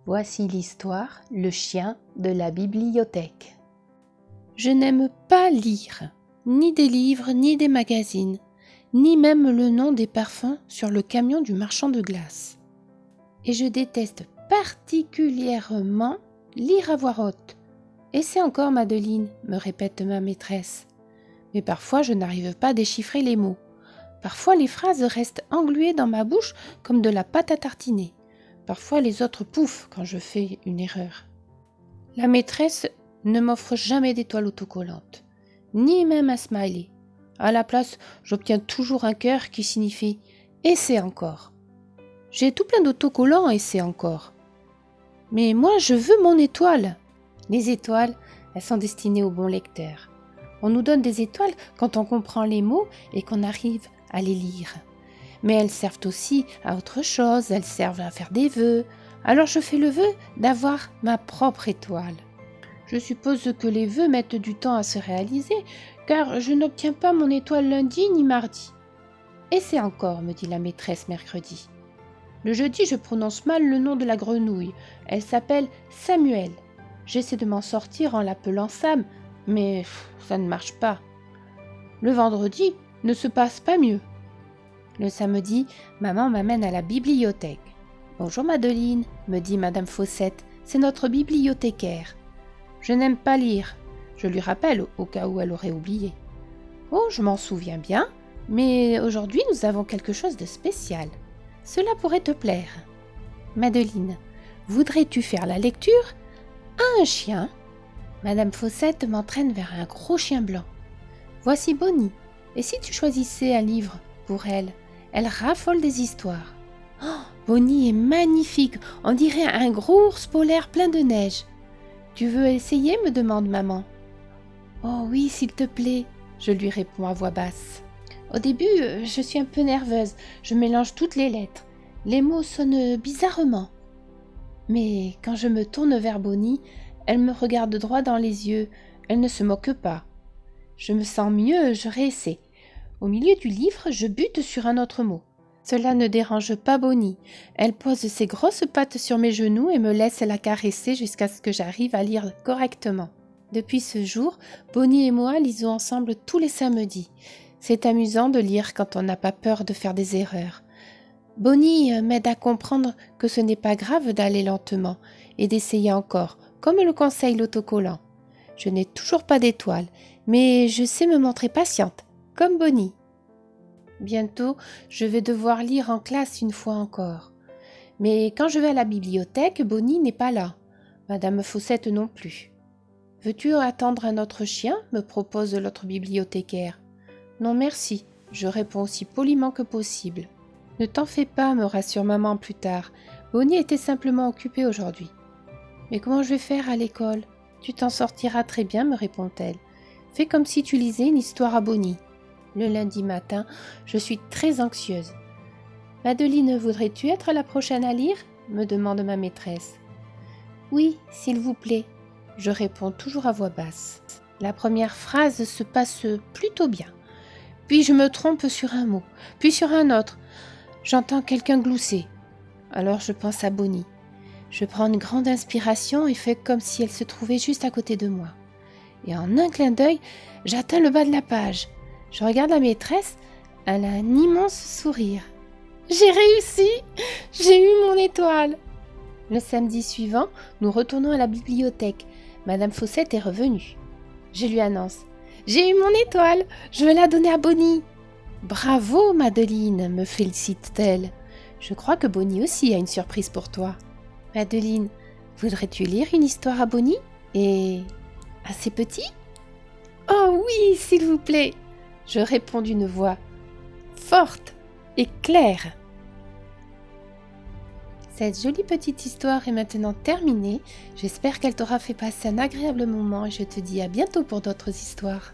Voici l'histoire, le chien de la bibliothèque. Je n'aime pas lire, ni des livres, ni des magazines, ni même le nom des parfums sur le camion du marchand de glace. Et je déteste particulièrement lire à voix haute. Et c'est encore Madeleine, me répète ma maîtresse. Mais parfois je n'arrive pas à déchiffrer les mots. Parfois les phrases restent engluées dans ma bouche comme de la pâte à tartiner. Parfois les autres pouffent quand je fais une erreur. La maîtresse ne m'offre jamais d'étoiles autocollantes, ni même un smiley. À la place, j'obtiens toujours un cœur qui signifie « et c'est encore ». J'ai tout plein d'autocollants et c'est encore. Mais moi, je veux mon étoile. Les étoiles, elles sont destinées aux bons lecteurs. On nous donne des étoiles quand on comprend les mots et qu'on arrive à les lire. Mais elles servent aussi à autre chose, elles servent à faire des vœux. Alors je fais le vœu d'avoir ma propre étoile. Je suppose que les vœux mettent du temps à se réaliser, car je n'obtiens pas mon étoile lundi ni mardi. Et c'est encore, me dit la maîtresse mercredi. Le jeudi, je prononce mal le nom de la grenouille. Elle s'appelle Samuel. J'essaie de m'en sortir en l'appelant Sam, mais ça ne marche pas. Le vendredi ne se passe pas mieux. Le samedi, maman m'amène à la bibliothèque. « Bonjour Madeleine, me dit Madame Fossette, c'est notre bibliothécaire. » Je n'aime pas lire. Je lui rappelle au cas où elle aurait oublié. « Oh, je m'en souviens bien, mais aujourd'hui nous avons quelque chose de spécial. Cela pourrait te plaire. Madeleine, voudrais-tu faire la lecture à un chien ?» Madame Fossette m'entraîne vers un gros chien blanc. « Voici Bonnie, et si tu choisissais un livre pour elle ? Elle raffole des histoires. Oh, Bonnie est magnifique, on dirait un gros ours polaire plein de neige. Tu veux essayer, me demande maman. Oh oui, s'il te plaît, je lui réponds à voix basse. Au début, je suis un peu nerveuse, je mélange toutes les lettres. Les mots sonnent bizarrement. Mais quand je me tourne vers Bonnie, elle me regarde droit dans les yeux, elle ne se moque pas. Je me sens mieux, je réessaie. Au milieu du livre, je bute sur un autre mot. Cela ne dérange pas Bonnie. Elle pose ses grosses pattes sur mes genoux et me laisse la caresser jusqu'à ce que j'arrive à lire correctement. Depuis ce jour, Bonnie et moi lisons ensemble tous les samedis. C'est amusant de lire quand on n'a pas peur de faire des erreurs. Bonnie m'aide à comprendre que ce n'est pas grave d'aller lentement et d'essayer encore, comme le conseille l'autocollant. Je n'ai toujours pas d'étoile, mais je sais me montrer patiente, comme Bonnie. Bientôt, je vais devoir lire en classe une fois encore. Mais quand je vais à la bibliothèque, Bonnie n'est pas là. Madame Fossette non plus. « Veux-tu attendre un autre chien ?» me propose l'autre bibliothécaire. « Non merci, je réponds aussi poliment que possible. »« Ne t'en fais pas, me rassure maman plus tard. Bonnie était simplement occupée aujourd'hui. »« Mais comment je vais faire à l'école ? » ?»« Tu t'en sortiras très bien, me répond-elle. Fais comme si tu lisais une histoire à Bonnie. » Le lundi matin, je suis très anxieuse. « Madeleine, voudrais-tu être la prochaine à lire ?» me demande ma maîtresse. « Oui, s'il vous plaît. » Je réponds toujours à voix basse. La première phrase se passe plutôt bien. Puis je me trompe sur un mot, puis sur un autre. J'entends quelqu'un glousser. Alors je pense à Bonnie. Je prends une grande inspiration et fais comme si elle se trouvait juste à côté de moi. Et en un clin d'œil, j'atteins le bas de la page. Je regarde la maîtresse, elle a un immense sourire. J'ai réussi! J'ai eu mon étoile! Le samedi suivant, nous retournons à la bibliothèque. Madame Fossette est revenue. Je lui annonce. J'ai eu mon étoile! Je vais la donner à Bonnie! Bravo, Madeleine, me félicite-t-elle. Je crois que Bonnie aussi a une surprise pour toi. Madeleine, voudrais-tu lire une histoire à Bonnie? Et assez petit? Oh oui, s'il vous plaît! Je réponds d'une voix forte et claire. Cette jolie petite histoire est maintenant terminée. J'espère qu'elle t'aura fait passer un agréable moment et je te dis à bientôt pour d'autres histoires.